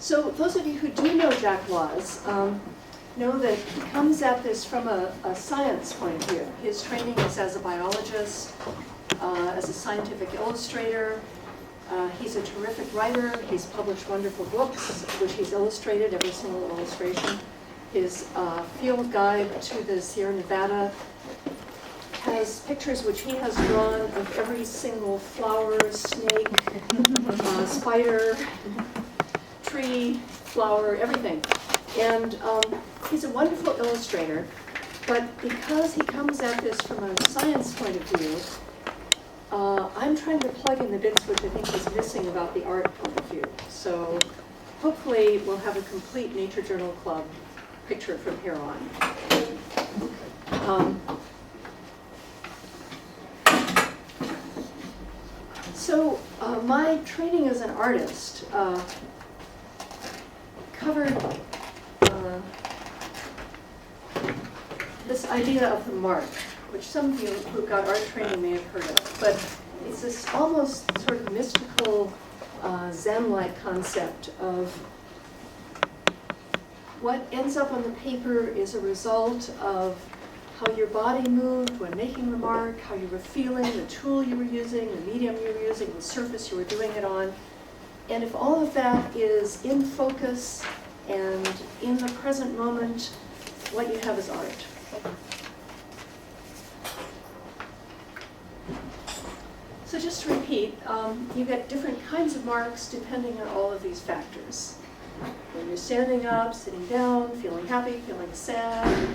So those of you who do know Jack Laws know that he comes at this from a science point of view. His training is as a biologist, as a scientific illustrator. He's a terrific writer. He's published wonderful books, which he's illustrated, every single illustration. His field guide to the Sierra Nevada has pictures which he has drawn of every single flower, snake, spider, tree, flower, everything. And he's a wonderful illustrator, but because he comes at this from a science point of view, I'm trying to plug in the bits which I think he's missing about the art point of view. So hopefully we'll have a complete Nature Journal Club picture from here on. So my training as an artist covered this idea of the mark, which some of you who got art training may have heard of. But it's this almost sort of mystical, Zen-like concept of what ends up on the paper is a result of how your body moved when making the mark, how you were feeling, the tool you were using, the medium you were using, the surface you were doing it on. And if all of that is in focus and in the present moment, what you have is art. So just to repeat, you get different kinds of marks depending on all of these factors. When you're standing up, sitting down, feeling happy, feeling sad.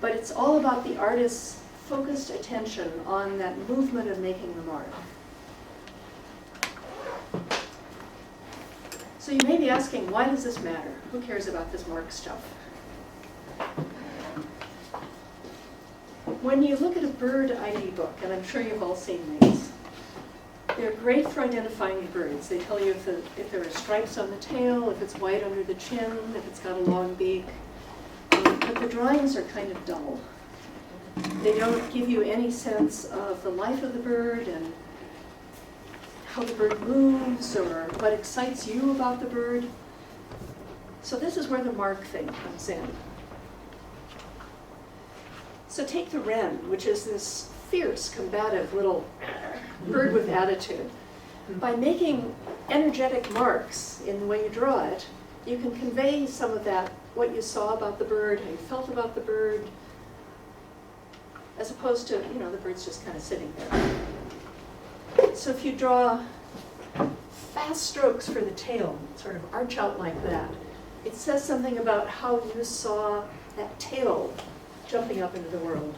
But it's all about the artist's focused attention on that movement of making the mark. So you may be asking, why does this matter? Who cares about this mark stuff? When you look at a bird ID book, and I'm sure you've all seen these, they're great for identifying the birds. They tell you if there are stripes on the tail, if it's white under the chin, if it's got a long beak. But the drawings are kind of dull. They don't give you any sense of the life of the bird and how the bird moves or what excites you about the bird. So this is where the mark thing comes in. So take the wren, which is this fierce, combative little bird with attitude. By making energetic marks in the way you draw it, you can convey some of that, what you saw about the bird, how you felt about the bird, as opposed to, the bird's just kind of sitting there. So if you draw fast strokes for the tail, sort of arch out like that, it says something about how you saw that tail jumping up into the world.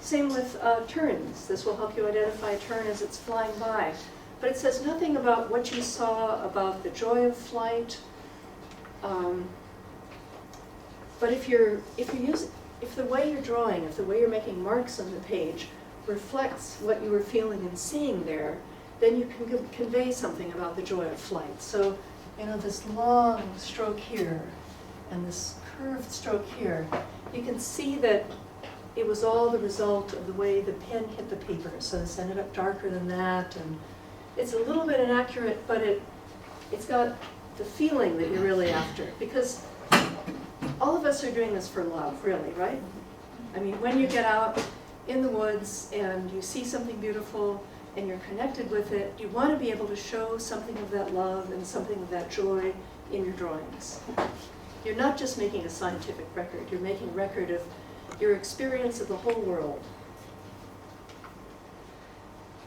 Same with terns. This will help you identify a tern as it's flying by. But it says nothing about what you saw about the joy of flight. But if the way you're drawing, if the way you're making marks on the page reflects what you were feeling and seeing there, then you can convey something about the joy of flight. So, this long stroke here and this curved stroke here, you can see that it was all the result of the way the pen hit the paper. So this ended up darker than that, and it's a little bit inaccurate, but it's got the feeling that you're really after. Because all of us are doing this for love, really, right? I mean, when you get out in the woods and you see something beautiful and you're connected with it, you want to be able to show something of that love and something of that joy in your drawings. You're not just making a scientific record, you're making a record of your experience of the whole world.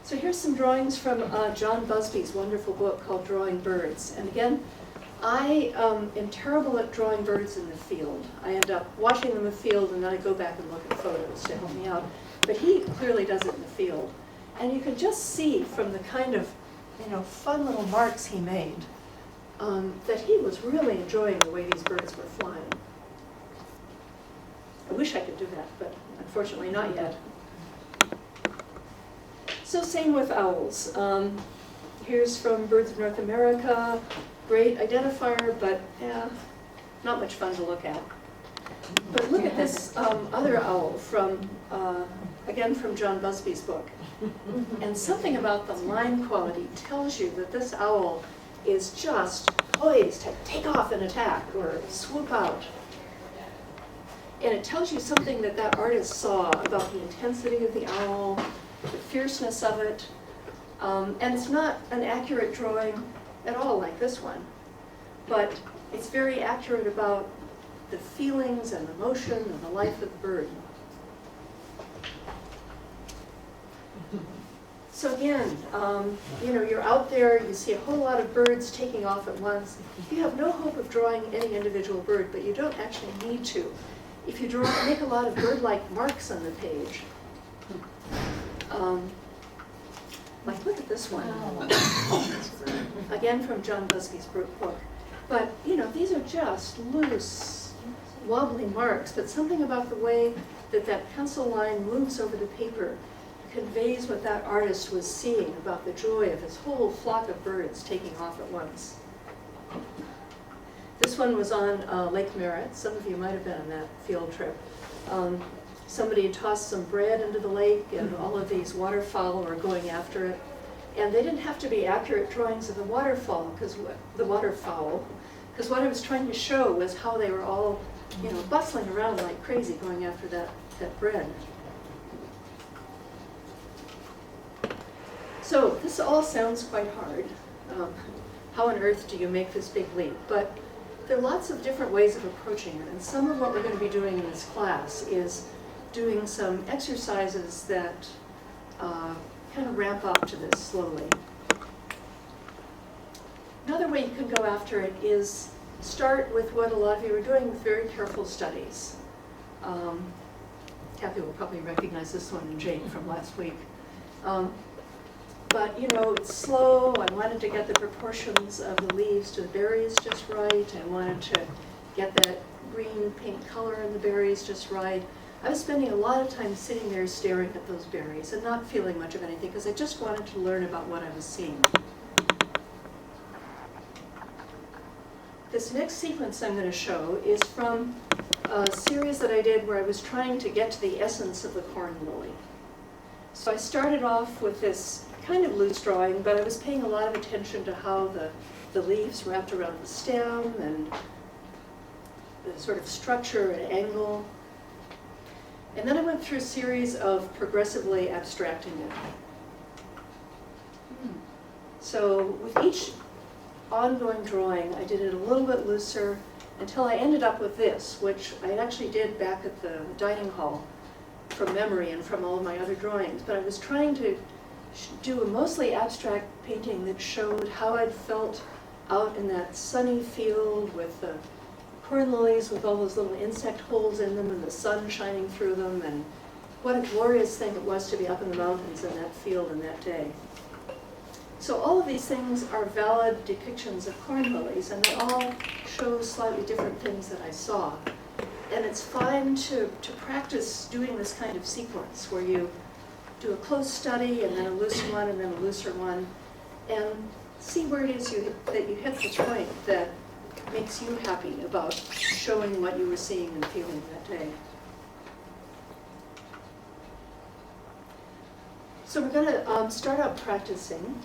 So here's some drawings from John Busby's wonderful book called Drawing Birds. And again, I am terrible at drawing birds in the field. I end up watching them in the field and then I go back and look at photos to help me out. But he clearly does it in the field. And you can just see from the kind of fun little marks he made that he was really enjoying the way these birds were flying. I wish I could do that, but unfortunately not yet. So same with owls. Here's from Birds of North America. Great identifier, but not much fun to look at. But look at this other owl from, again from John Busby's book. And something about the line quality tells you that this owl is just poised to take off and attack or swoop out. And it tells you something that that artist saw about the intensity of the owl, the fierceness of it. And it's not an accurate drawing at all like this one, but it's very accurate about the feelings and the motion and the life of the bird. So again, you know, you're out there, you see a whole lot of birds taking off at once. You have no hope of drawing any individual bird, but you don't actually need to. If you make a lot of bird-like marks on the page, like look at this one, again from John Busby's book. But you know, these are just loose, wobbly marks, but something about the way that that pencil line moves over the paper conveys what that artist was seeing about the joy of his whole flock of birds taking off at once. This one was on Lake Merritt. Some of you might have been on that field trip. Somebody tossed some bread into the lake, and all of these waterfowl were going after it. And they didn't have to be accurate drawings of the waterfowl, because what I was trying to show was how they were all, you know, bustling around like crazy going after that bread. So this all sounds quite hard. How on earth do you make this big leap? But there are lots of different ways of approaching it, and some of what we're going to be doing in this class is doing some exercises that kind of ramp up to this slowly. Another way you can go after it is start with what a lot of you are doing with very careful studies. Kathy will probably recognize this one and Jane from last week. But you know, it's slow. I wanted to get the proportions of the leaves to the berries just right. I wanted to get that green-pink color in the berries just right. I was spending a lot of time sitting there staring at those berries and not feeling much of anything because I just wanted to learn about what I was seeing. This next sequence I'm going to show is from a series that I did where I was trying to get to the essence of the corn lily. So I started off with this kind of loose drawing, but I was paying a lot of attention to how the leaves wrapped around the stem and the sort of structure and angle. And then I went through a series of progressively abstracting it. So with each ongoing drawing, I did it a little bit looser until I ended up with this, which I actually did back at the dining hall from memory and from all of my other drawings. But I was trying to do a mostly abstract painting that showed how I'd felt out in that sunny field with the corn lilies with all those little insect holes in them and the sun shining through them, and what a glorious thing it was to be up in the mountains in that field in that day. So all of these things are valid depictions of corn lilies, and they all show slightly different things that I saw. And it's fine to practice doing this kind of sequence where you do a close study and then a looser one and then a looser one, and see where it is that you hit the point that makes you happy about showing what you were seeing and feeling that day. So we're going to start out practicing.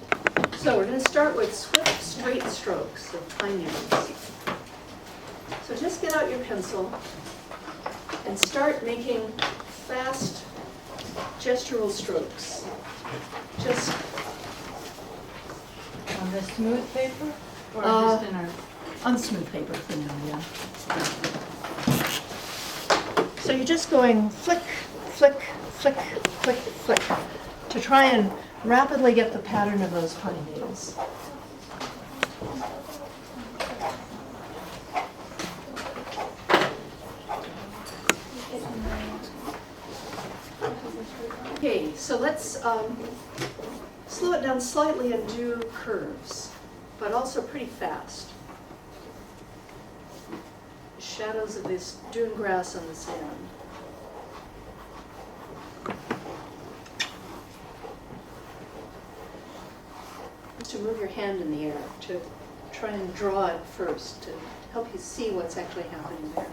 So we're going to start with swift, straight strokes of pine needles. So just get out your pencil and start making fast gestural strokes. Just on the smooth paper or just in our on smooth paper for now, yeah. So you're just going flick, flick, flick, flick, flick to try and rapidly get the pattern of those pine needles. Okay, so let's slow it down slightly and do curves, but also pretty fast. Shadows of this dune grass on the sand. Just to move your hand in the air to try and draw it first to help you see what's actually happening there.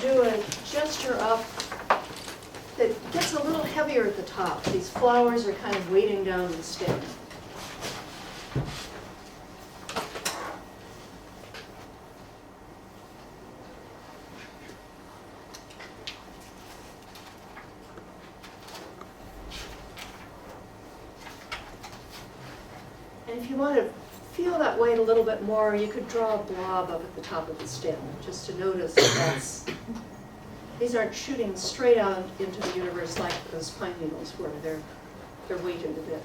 do a gesture up that gets a little heavier at the top. These flowers are kind of weighting down the stem. And if you want to feel that weight a little bit more, you could draw a blob up at the top of the stem, just to notice that these aren't shooting straight out into the universe like those pine needles were. They're weighted a bit.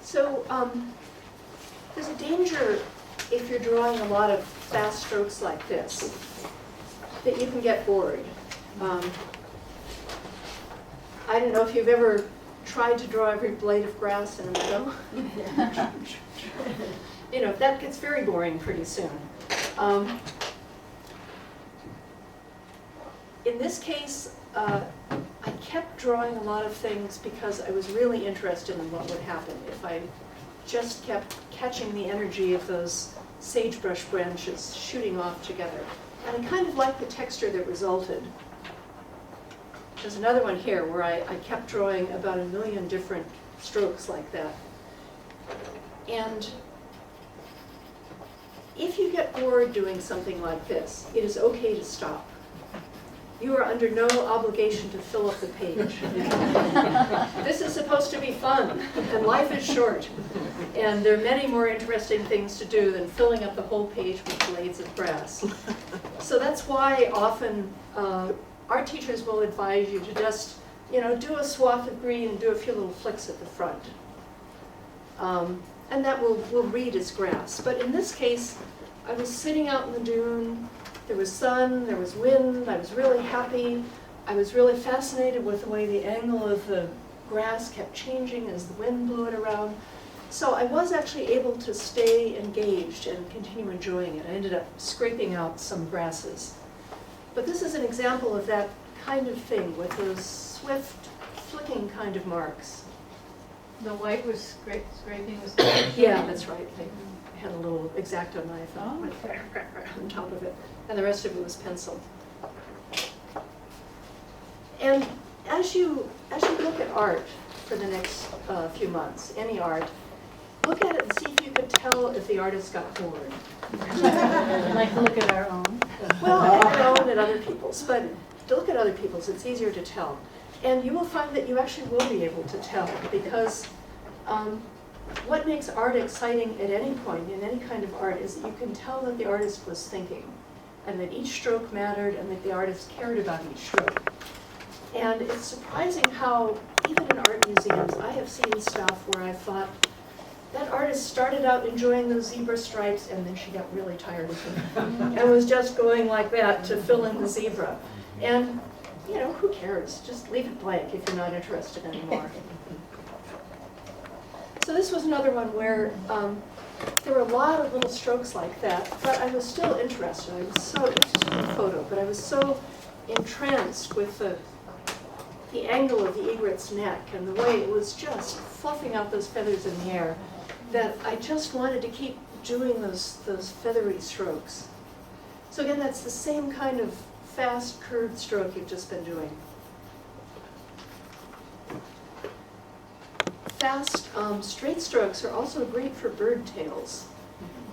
So there's a danger if you're drawing a lot of fast strokes like this, that you can get bored. I don't know if you've ever tried to draw every blade of grass in a meadow. You know, that gets very boring pretty soon. In this case, I kept drawing a lot of things because I was really interested in what would happen if I just kept catching the energy of those sagebrush branches shooting off together. And I kind of liked the texture that resulted. There's another one here where I kept drawing about 1 million different strokes like that. And if you get bored doing something like this, it is okay to stop. You are under no obligation to fill up the page. This is supposed to be fun, and life is short. And there are many more interesting things to do than filling up the whole page with blades of grass. So that's why often our teachers will advise you to just, do a swath of green and do a few little flicks at the front. And that will read as grass. But in this case, I was sitting out in the dune. There was sun, there was wind, I was really happy. I was really fascinated with the way the angle of the grass kept changing as the wind blew it around. So I was actually able to stay engaged and continue enjoying it. I ended up scraping out some grasses. But this is an example of that kind of thing with those swift, flicking kind of marks. The white was scraping was. Yeah, that's right. I had a little X-Acto knife on top of it, and the rest of it was pencil. And as you look at art for the next few months, any art, look at it and see if you could tell if the artist got bored. Like look at our own. Well, at our own and other people's, but to look at other people's, it's easier to tell. And you will find that you actually will be able to tell, because what makes art exciting at any point in any kind of art is that you can tell that the artist was thinking, and that each stroke mattered, and that the artist cared about each stroke. And it's surprising how, even in art museums, I have seen stuff where I thought, that artist started out enjoying those zebra stripes, and then she got really tired of them, and was just going like that to fill in the zebra. And, who cares? Just leave it blank if you're not interested anymore. So this was another one where there were a lot of little strokes like that, but I was still interested. I was so, it's just a photo, but I was so entranced with the angle of the egret's neck and the way it was just fluffing out those feathers in the air that I just wanted to keep doing those feathery strokes. So again, that's the same kind of fast curved stroke you've just been doing. Fast straight strokes are also great for bird tails.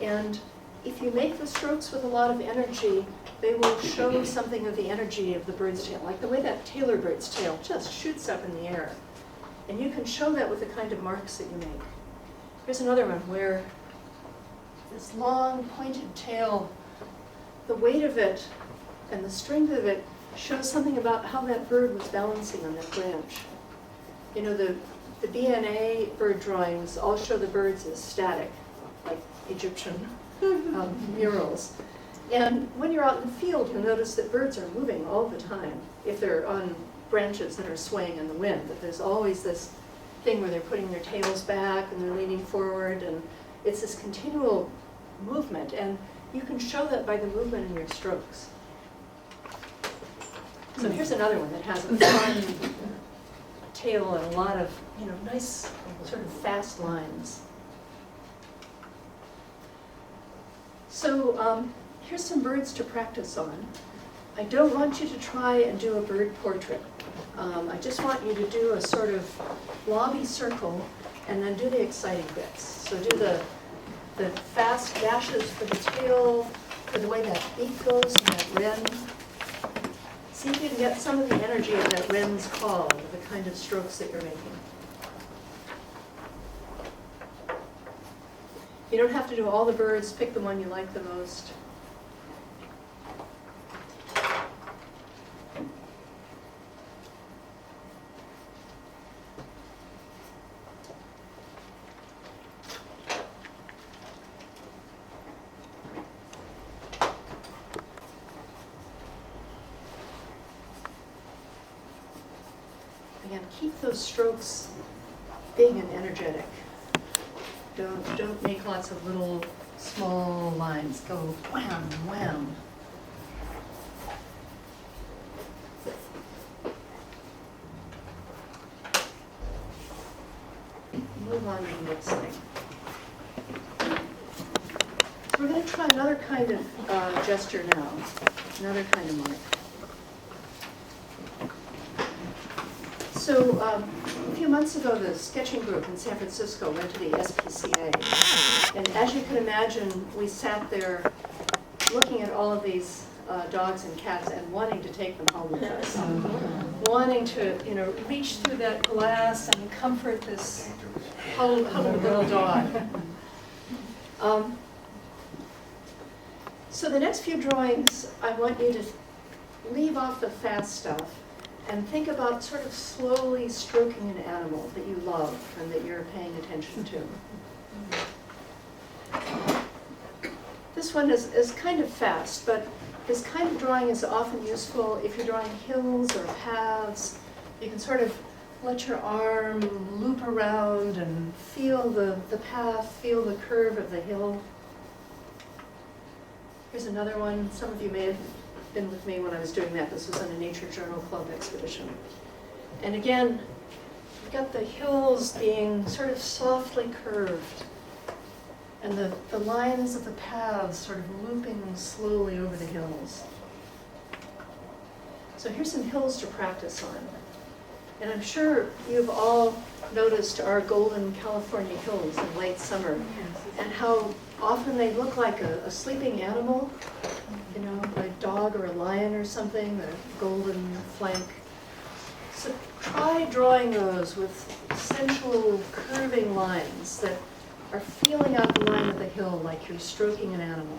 And if you make the strokes with a lot of energy, they will show something of the energy of the bird's tail, like the way that tailor bird's tail just shoots up in the air. And you can show that with the kind of marks that you make. Here's another one where this long pointed tail, the weight of it and the strength of it shows something about how that bird was balancing on that branch. The BNA bird drawings all show the birds as static, like Egyptian murals. And when you're out in the field, you'll notice that birds are moving all the time if they're on branches that are swaying in the wind, that there's always this thing where they're putting their tails back and they're leaning forward, and it's this continual movement, and you can show that by the movement in your strokes. So here's another one that has a fun tail and a lot of, nice sort of fast lines. So here's some birds to practice on. I don't want you to try and do a bird portrait. I just want you to do a sort of blobby circle and then do the exciting bits. So do the fast dashes for the tail, for the way that beak goes and that wren. See if you can get some of the energy of that wren's call, the kind of strokes that you're making. You don't have to do all the birds, pick the one you like the most. Again, keep those strokes big and energetic. Don't make lots of little small lines. Go wham, wham. Move on to the next thing. So we're going to try another kind of gesture now, another kind of mark. So a few months ago, the sketching group in San Francisco went to the SPCA. And as you can imagine, we sat there looking at all of these dogs and cats and wanting to take them home with us. Wanting to, reach through that glass and comfort this huddled little dog. So the next few drawings, I want you to leave off the fast stuff and think about sort of slowly stroking an animal that you love and that you're paying attention to. This one is kind of fast, but this kind of drawing is often useful if you're drawing hills or paths. You can sort of let your arm loop around and feel the path, feel the curve of the hill. Here's another one. Some of you may have been with me when I was doing that. This was on a Nature Journal Club expedition. And again, you've got the hills being sort of softly curved, and the lines of the paths sort of looping slowly over the hills. So here's some hills to practice on. And I'm sure you've all noticed our golden California hills in late summer, and how often they look like a sleeping animal, a dog or a lion or something, the golden flank. So try drawing those with sensual curving lines that are feeling out the line of the hill like you're stroking an animal.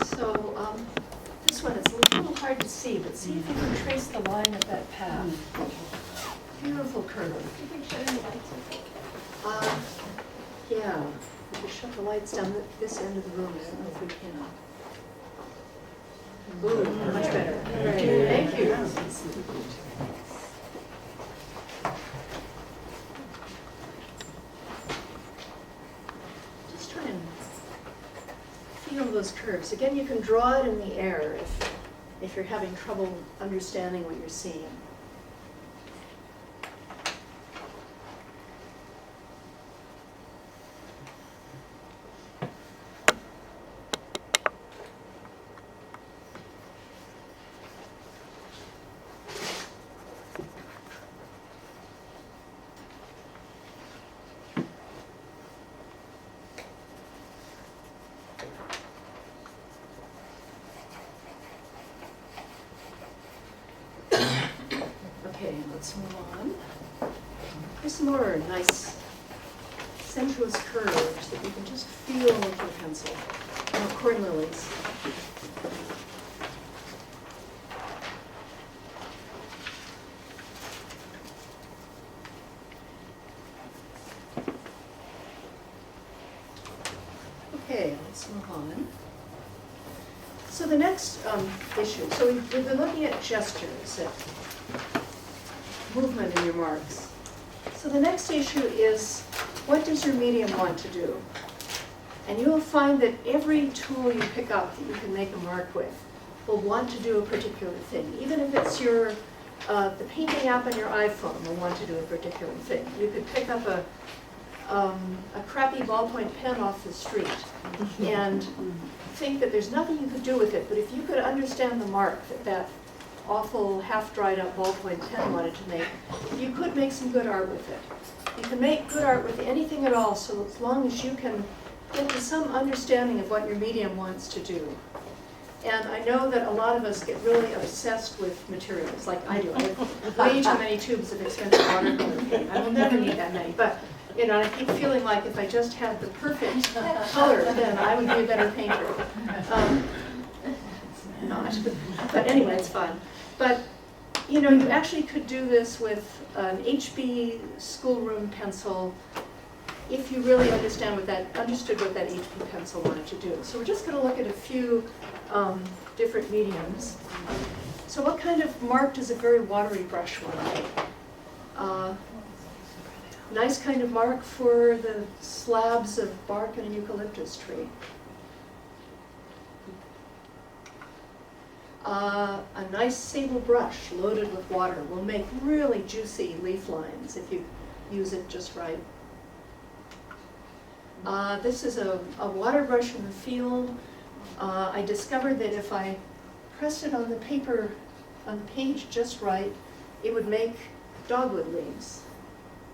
So this one is a little hard to see, but see if you can trace the line of that path. Beautiful curve. Yeah, we can shut the lights down this end of the room. I don't know if we can. Ooh, much better. Thank you. Just try and feel those curves. Again, you can draw it in the air if you're having trouble understanding what you're seeing. Okay, let's move on. Here's some more nice sensuous curves that you can just feel with your pencil. Corn lilies. Okay, let's move on. So the next issue, so we've been looking at gestures, at movement in your marks. So the next issue is, what does your medium want to do? And you will find that every tool you pick up that you can make a mark with will want to do a particular thing. Even if it's your, the painting app on your iPhone will want to do a particular thing. You could pick up a crappy ballpoint pen off the street and think that there's nothing you could do with it, but if you could understand the mark that that awful half-dried up ballpoint pen wanted to make, you could make some good art with it. You can make good art with anything at all, so as long as you can get to some understanding of what your medium wants to do. And I know that a lot of us get really obsessed with materials, like I do. I have way too many tubes of expensive watercolor paint. I will never need that many, but you know, I keep feeling like if I just had the perfect color, then I would be a better painter. Not, but anyway, it's fun. But you know, you actually could do this with an HB schoolroom pencil if you really understood what that HB pencil wanted to do. So we're just going to look at a few different mediums. So what kind of mark does a very watery brush want to make? Nice kind of mark for the slabs of bark in a eucalyptus tree. A nice sable brush loaded with water will make really juicy leaf lines if you use it just right. This is a water brush in the field. I discovered that if I pressed it on the paper, on the page just right, it would make dogwood leaves.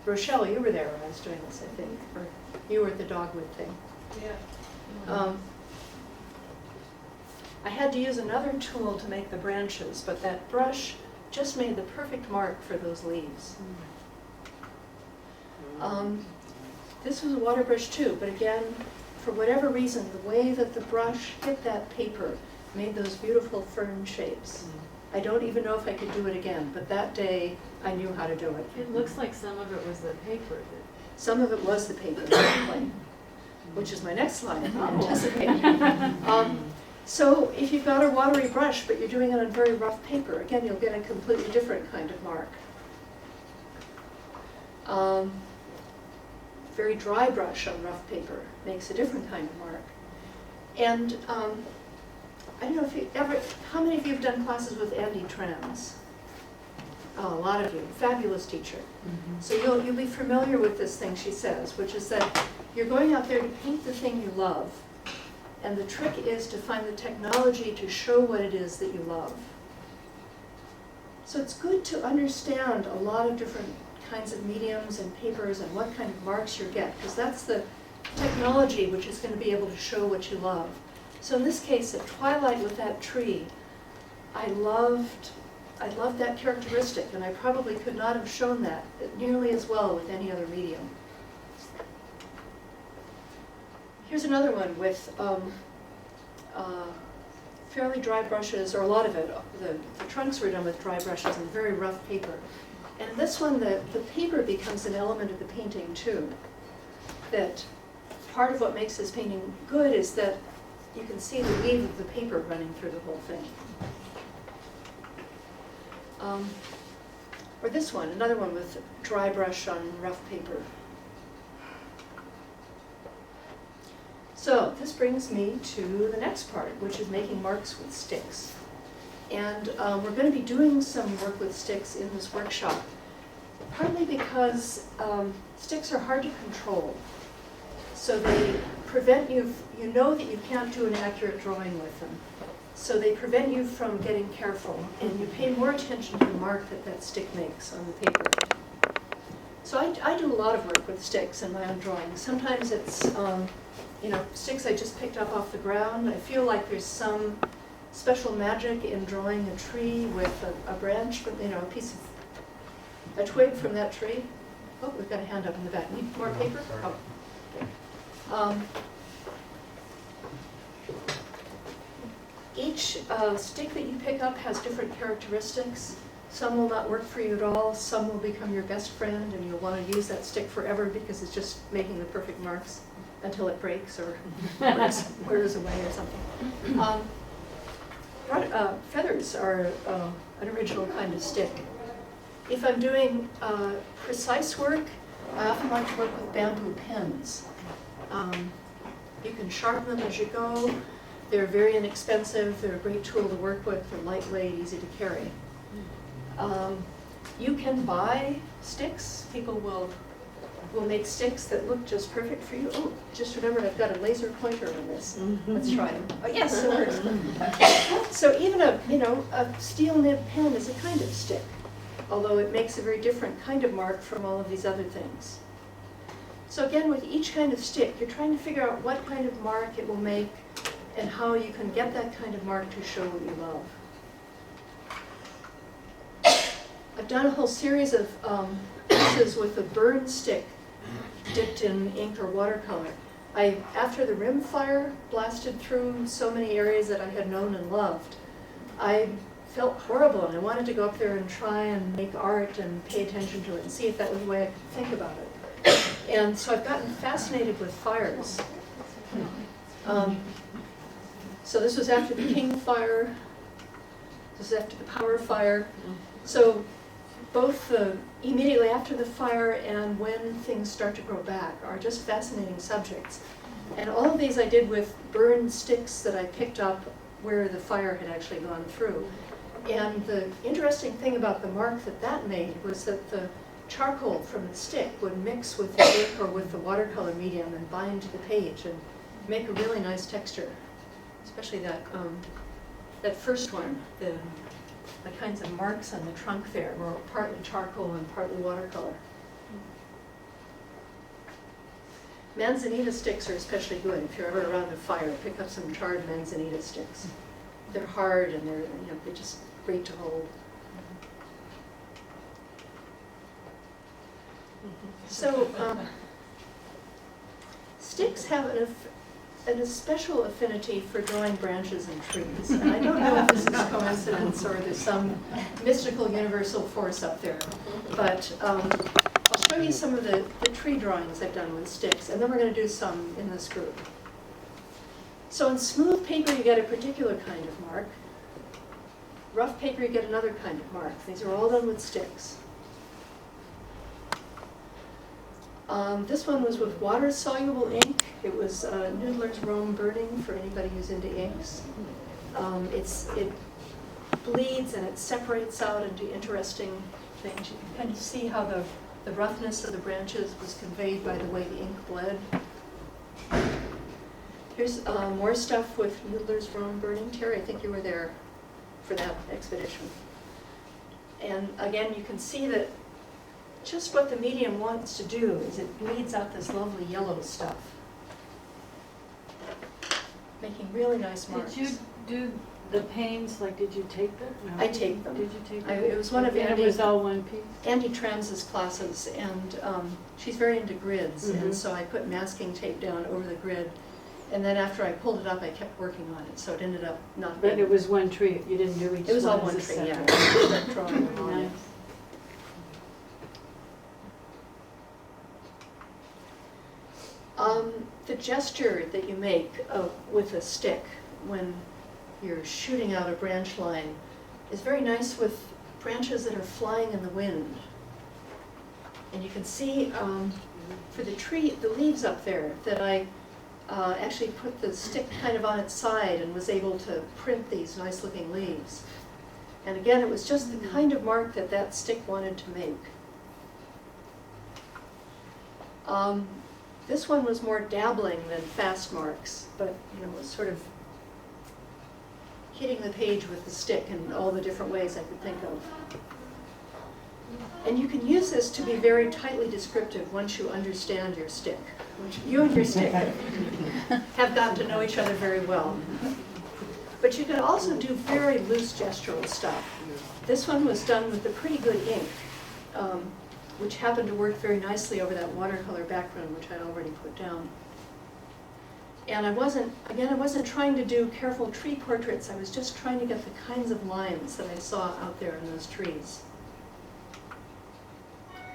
Rochelle, you were there when I was doing this, I think, or you were at the dogwood thing. Yeah. I had to use another tool to make the branches, but that brush just made the perfect mark for those leaves. This was a water brush too, but again, for whatever reason, the way that the brush hit that paper made those beautiful fern shapes. I don't even know if I could do it again, but that day I knew how to do it. It looks like some of it was the paper. Some of it was the paper, definitely, which is my next slide, I'm anticipating. So if you've got a watery brush, but you're doing it on very rough paper, again, you'll get a completely different kind of mark. Very dry brush on rough paper makes a different kind of mark. And I don't know if you ever, how many of you have done classes with Andy Trans? Oh, a lot of you, fabulous teacher. So you'll be familiar with this thing she says, which is that you're going out there to paint the thing you love. And the trick is to find the technology to show what it is that you love. So it's good to understand a lot of different kinds of mediums and papers and what kind of marks you get, because that's the technology which is going to be able to show what you love. So in this case, at twilight with that tree, I loved that characteristic, and I probably could not have shown that nearly as well with any other medium. Here's another one with fairly dry brushes, or a lot of it. The trunks were done with dry brushes and very rough paper. And this one, the paper becomes an element of the painting too. That part of what makes this painting good is that you can see the weave of the paper running through the whole thing. Or this one, another one with dry brush on rough paper. So this brings me to the next part, which is making marks with sticks. And we're going to be doing some work with sticks in this workshop, partly because sticks are hard to control. So they prevent you, you know that you can't do an accurate drawing with them. So they prevent you from getting careful, and you pay more attention to the mark that that stick makes on the paper. So I do a lot of work with sticks in my own drawings. Sometimes it's you know, sticks I just picked up off the ground. I feel like there's some special magic in drawing a tree with a branch, you know, a twig from that tree. Oh, we've got a hand up in the back. Need more paper? Oh, okay. Each stick that you pick up has different characteristics. Some will not work for you at all. Some will become your best friend, and you'll want to use that stick forever because it's just making the perfect marks until it breaks or wears away or something. Feathers are an original kind of stick. If I'm doing precise work, I often like to work with bamboo pens. You can sharpen them as you go. They're very inexpensive. They're a great tool to work with. They're lightweight, easy to carry. You can buy sticks. People will make sticks that look just perfect for you. Oh, just remembered I've got a laser pointer on this. Let's try it. Oh yes, it works. So even a steel nib pen is a kind of stick, although it makes a very different kind of mark from all of these other things. So again, with each kind of stick, you're trying to figure out what kind of mark it will make and how you can get that kind of mark to show what you love. I've done a whole series of pieces with a burn stick dipped in ink or watercolor. After the rim fire blasted through so many areas that I had known and loved, I felt horrible and I wanted to go up there and try and make art and pay attention to it and see if that was the way I could think about it. And so I've gotten fascinated with fires. So this was after the King fire, this is after the Power fire. So both immediately after the fire and when things start to grow back are just fascinating subjects. And all of these I did with burned sticks that I picked up where the fire had actually gone through. And the interesting thing about the mark that made was that the charcoal from the stick would mix with the ink or with the watercolor medium and bind to the page and make a really nice texture. Especially that first one, the kinds of marks on the trunk there were partly charcoal and partly watercolor. Manzanita sticks are especially good. If you're ever around a fire, pick up some charred manzanita sticks. They're hard and they're just great to hold. So sticks have a special affinity for drawing branches and trees. And I don't know if this is coincidence or there's some mystical universal force up there. But I'll show you some of the tree drawings I've done with sticks, and then we're going to do some in this group. So in smooth paper you get a particular kind of mark. Rough paper you get another kind of mark. These are all done with sticks. This one was with water-soluble ink. It was Noodler's Rome Burning for anybody who's into inks. It bleeds and it separates out into interesting things. You can kind of see how the roughness of the branches was conveyed by the way the ink bled. Here's more stuff with Noodler's Rome Burning. Terry, I think you were there for that expedition. And again, you can see that just what the medium wants to do is it bleeds out this lovely yellow stuff, making really nice marks. Did you do the panes, like did you tape it? No. I taped them. Did you tape it? It was one of And Andy, it was all one piece? Andy Trams's classes, and she's very into grids, Mm-hmm. and so I put masking tape down over the grid, and then after I pulled it up, I kept working on it, so it ended up not being. But it was one tree, you didn't do each one? It was all as one a tree, separate- yeah. Kept drawing on it. Nice. The gesture that you make with a stick when you're shooting out a branch line is very nice with branches that are flying in the wind. And you can see for the tree, the leaves up there, that I actually put the stick kind of on its side and was able to print these nice looking leaves. And again, it was just the kind of mark that that stick wanted to make. This one was more dabbling than fast marks, but was sort of hitting the page with the stick in all the different ways I could think of. And you can use this to be very tightly descriptive once you understand your stick. You and your stick have gotten to know each other very well. But you can also do very loose gestural stuff. This one was done with a pretty good ink, which happened to work very nicely over that watercolor background, which I'd already put down. And I wasn't trying to do careful tree portraits. I was just trying to get the kinds of lines that I saw out there in those trees.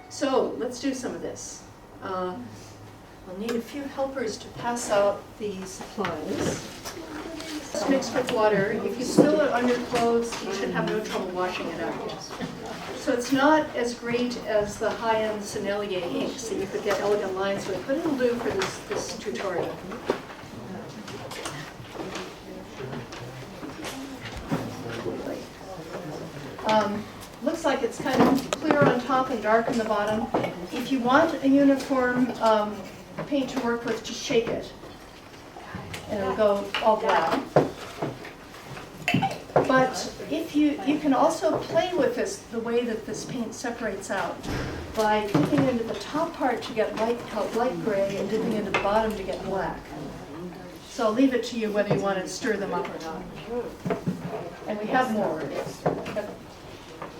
So let's do some of this. We'll need a few helpers to pass out the supplies. It's mixed with water. If you spill it on your clothes, you should have no trouble washing it out. So it's not as great as the high-end Sennelier inks that you could get elegant lines with, but it'll do for this tutorial. Looks like it's kind of clear on top and dark on the bottom. If you want a uniform paint to work with, just shake it, and it'll go all black. But if you can also play with this, the way that this paint separates out, by dipping into the top part to get light gray and dipping into the bottom to get black. So I'll leave it to you whether you want to stir them up or not. And we have more. We have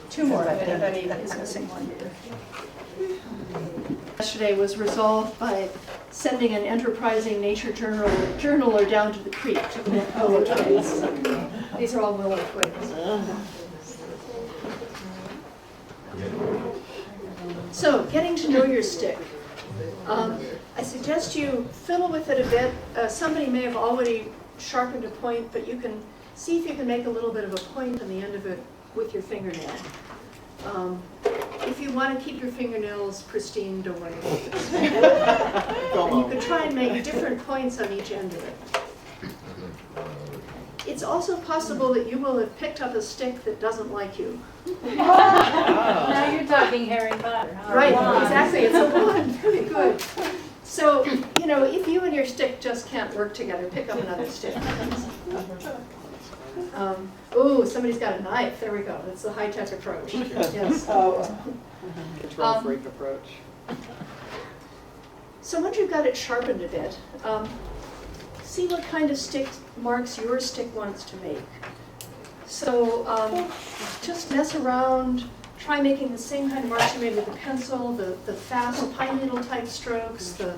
2 more, I think. Betty is missing one. Yesterday was resolved by sending an enterprising nature journaler down to the creek to collect polo ties. These are all willow twigs. So, getting to know your stick. I suggest you fiddle with it a bit. Somebody may have already sharpened a point, but you can see if you can make a little bit of a point on the end of it with your fingernail. If you want to keep your fingernails pristine, don't worry about this. And you can try and make different points on each end of it. It's also possible that you will have picked up a stick that doesn't like you. Now you're talking Harry Potter. Huh? Right, exactly, it's a wand, very good. So, you know, if you and your stick just can't work together, pick up another stick. Oh, somebody's got a knife, there we go, that's the high-tech approach, yes. Control freak approach. So once you've got it sharpened a bit, see what kind of stick marks your stick wants to make. So just mess around, try making the same kind of marks you made with the pencil, the fast pine needle type strokes, the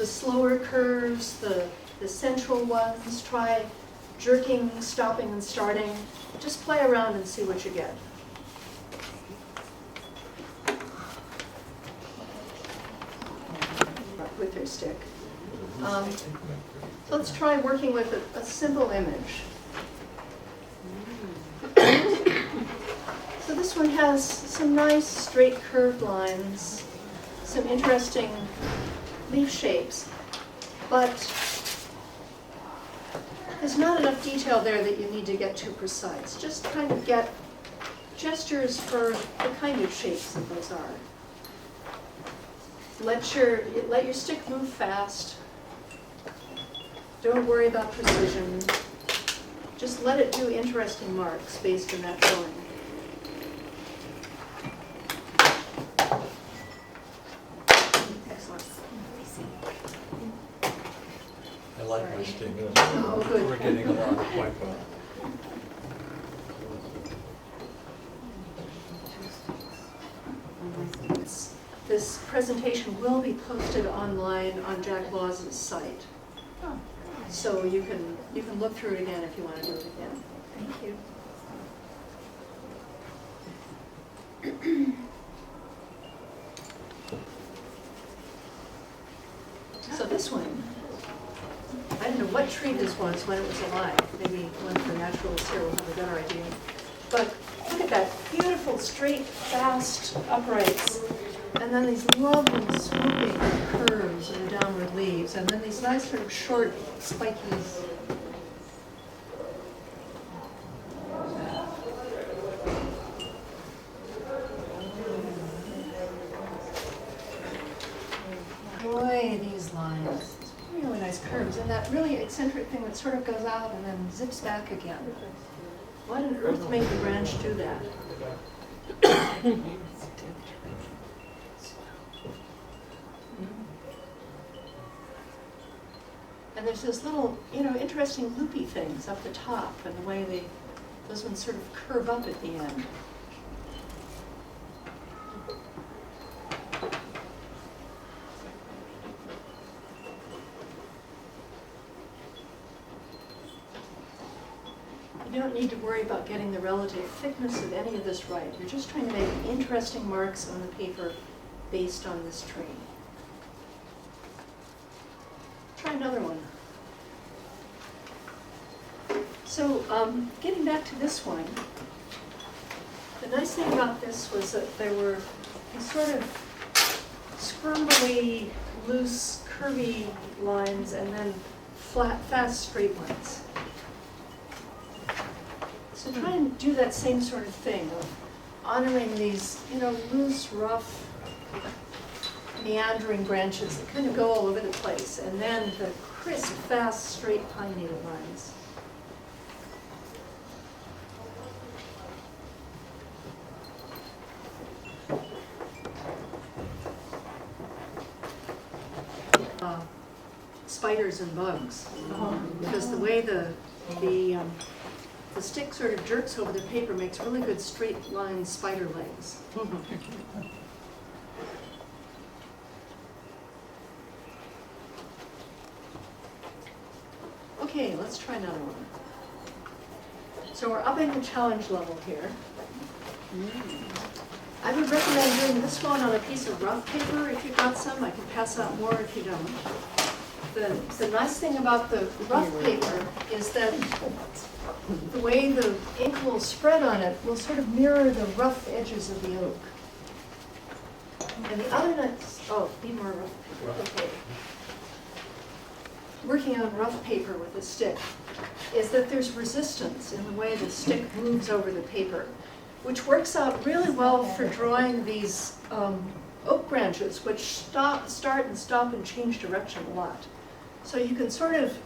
slower curves, the central ones. Try jerking, stopping, and starting. Just play around and see what you get. With your stick. So let's try working with a simple image. So this one has some nice straight curved lines, some interesting leaf shapes, but there's not enough detail there that you need to get too precise. Just kind of get gestures for the kind of shapes that those are. Let your stick move fast. Don't worry about precision. Just let it do interesting marks based on that drawing. Excellent. I like my stick. Oh, good. We're getting along quite well. This presentation will be posted online on Jack Laws's site. So you can look through it again if you want to do it again. Thank you. So this one, I don't know what tree this was when it was alive. Maybe one of the naturalists here will have a better idea. But look at that beautiful, straight, fast uprights. And then these lovely swooping curves and downward leaves. And then these nice sort of short, spiky. Boy, these lines. Really nice curves. And that really eccentric thing that sort of goes out and then zips back again. What on earth made the branch do that? And there's this little, interesting loopy things up the top, and the way those ones sort of curve up at the end. You don't need to worry about getting the relative thickness of any of this right. You're just trying to make interesting marks on the paper based on this tree. Try another one. So, getting back to this one, the nice thing about this was that there were these sort of scrumbly, loose, curvy lines and then flat, fast, straight lines. So try and do that same sort of thing of honoring these, loose, rough, meandering branches that kind of go all over the place, and then the crisp, fast, straight pine needle lines. Spiders and bugs, because the way the stick sort of jerks over the paper makes really good straight line spider legs. Okay, let's try another one. So we're upping the challenge level here. I would recommend doing this one on a piece of rough paper if you've got some. I can pass out more if you don't. The nice thing about the rough paper is that the way the ink will spread on it will sort of mirror the rough edges of the oak. And the other nice, need more rough paper, okay. Working on rough paper with a stick is that there's resistance in the way the stick moves over the paper, which works out really well for drawing these oak branches, which start and stop and change direction a lot. So you can sort of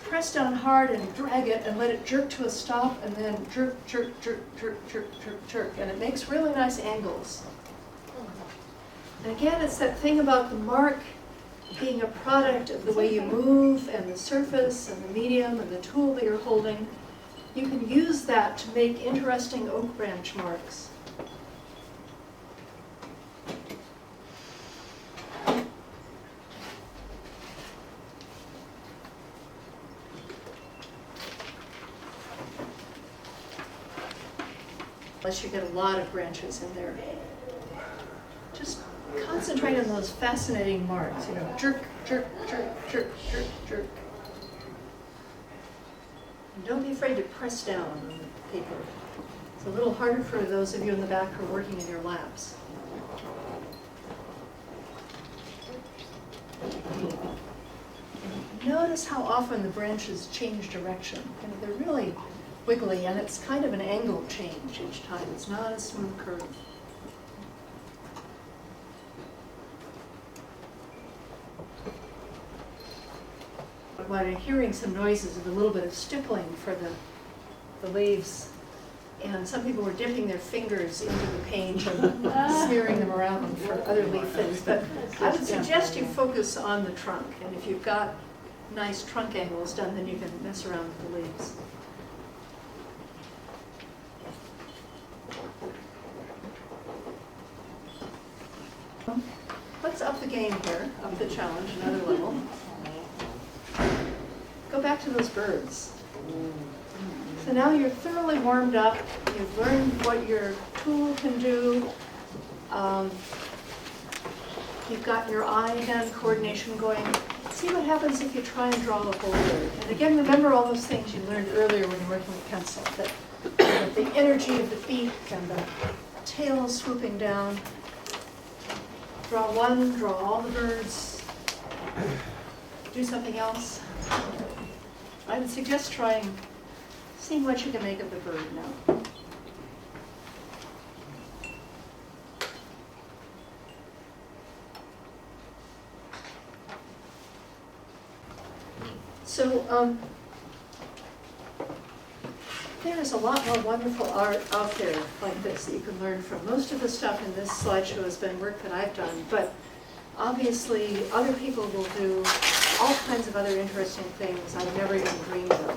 press down hard and drag it and let it jerk to a stop and then jerk, jerk, jerk, jerk, jerk, jerk, jerk, and it makes really nice angles. And again, it's that thing about the mark being a product of the way you move and the surface and the medium and the tool that you're holding. You can use that to make interesting oak branch marks. Unless you get a lot of branches in there. Just concentrate on those fascinating marks, jerk, jerk, jerk, jerk, jerk, jerk. And don't be afraid to press down on the paper. It's a little harder for those of you in the back who are working in your labs. Notice how often the branches change direction. They're really wiggly, and it's kind of an angle change each time. It's not a smooth curve. While you're hearing some noises of a little bit of stippling for the leaves, and some people were dipping their fingers into the paint and smearing them around for other leaf things. But I would suggest you focus on the trunk, and if you've got nice trunk angles done, then you can mess around with the leaves. Let's up the game here, up the challenge, another level. Go back to those birds. So now you're thoroughly warmed up, you've learned what your tool can do, you've got your eye-hand coordination going. See what happens if you try and draw a whole bird. And again, remember all those things you learned earlier when you're working with pencil, that the energy of the beak and the tail swooping down. Draw one, draw all the birds, do something else. I would suggest seeing what you can make of the bird now. So there is a lot more wonderful art out there like this that you can learn from. Most of the stuff in this slideshow has been work that I've done, but obviously other people will do all kinds of other interesting things I've never even dreamed of.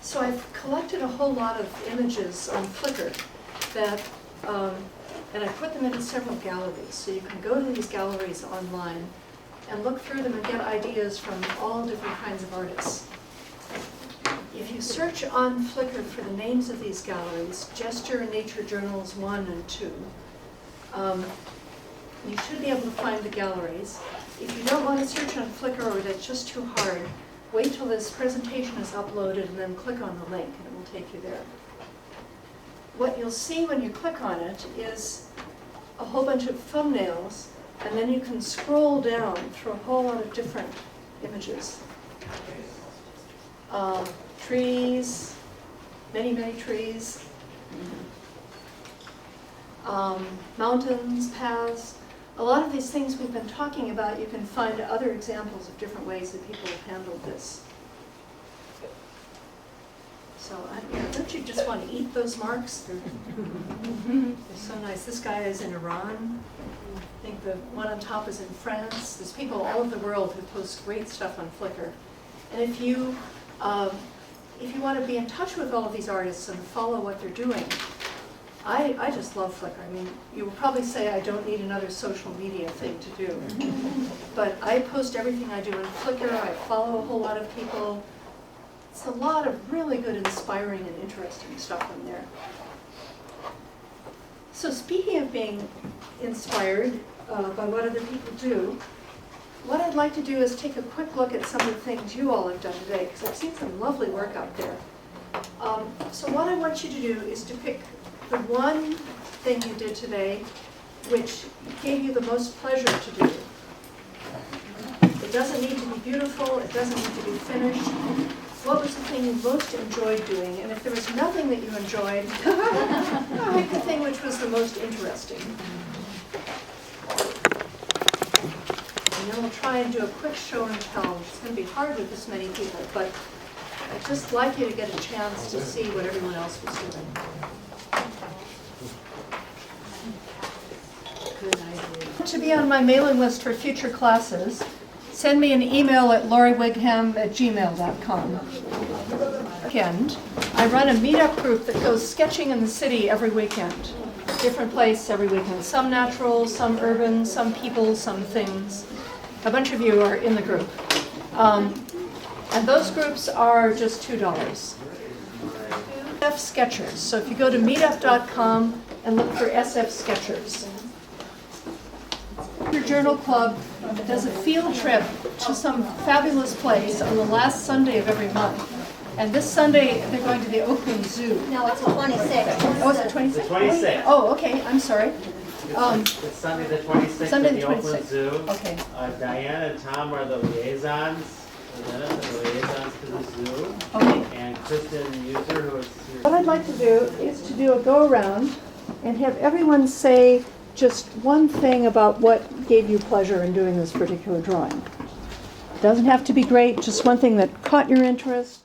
So I've collected a whole lot of images on Flickr that, and I put them into several galleries. So you can go to these galleries online and look through them and get ideas from all different kinds of artists. If you search on Flickr for the names of these galleries, Gesture and Nature Journals 1 and 2, you should be able to find the galleries. If you don't want to search on Flickr or that's just too hard, wait till this presentation is uploaded and then click on the link and it will take you there. What you'll see when you click on it is a whole bunch of thumbnails, and then you can scroll down through a whole lot of different images. Trees, many, many trees. Mountains, paths. A lot of these things we've been talking about, you can find other examples of different ways that people have handled this. So, don't you just want to eat those marks? They're so nice. This guy is in Iran. I think the one on top is in France. There's people all over the world who post great stuff on Flickr. And if you want to be in touch with all of these artists and follow what they're doing, I just love Flickr. I mean, you will probably say I don't need another social media thing to do. But I post everything I do in Flickr. I follow a whole lot of people. It's a lot of really good, inspiring, and interesting stuff on there. So speaking of being inspired by what other people do, what I'd like to do is take a quick look at some of the things you all have done today, because I've seen some lovely work out there. So what I want you to do is to pick the one thing you did today which gave you the most pleasure to do. It doesn't need to be beautiful, it doesn't need to be finished. What was the thing you most enjoyed doing? And if there was nothing that you enjoyed, pick the thing which was the most interesting. And then we'll try and do a quick show and tell. It's going to be hard with this many people, but I'd just like you to get a chance to see what everyone else was doing. Good idea. To be on my mailing list for future classes, send me an email at lauriewigham@gmail.com. Weekend, I run a meetup group that goes sketching in the city every weekend. Different place every weekend. Some natural, some urban, some people, some things. A bunch of you are in the group. And those groups are just $2. SF Sketchers. So if you go to meetup.com and look for SF Sketchers. Your Journal Club does a field trip to some fabulous place on the last Sunday of every month. And this Sunday, they're going to the Oakland Zoo. No, it's the 26th. Oh, is it 26th? The 26th. Oh, okay, I'm sorry. It's Sunday the 26th Sunday at the the Oakland 26th. Zoo. Okay. Diane and Tom are the liaisons. The liaisons to the zoo. Okay. And Kristen User, who is here. What I'd like to do is to do a go-around and have everyone say just one thing about what gave you pleasure in doing this particular drawing. It doesn't have to be great, just one thing that caught your interest,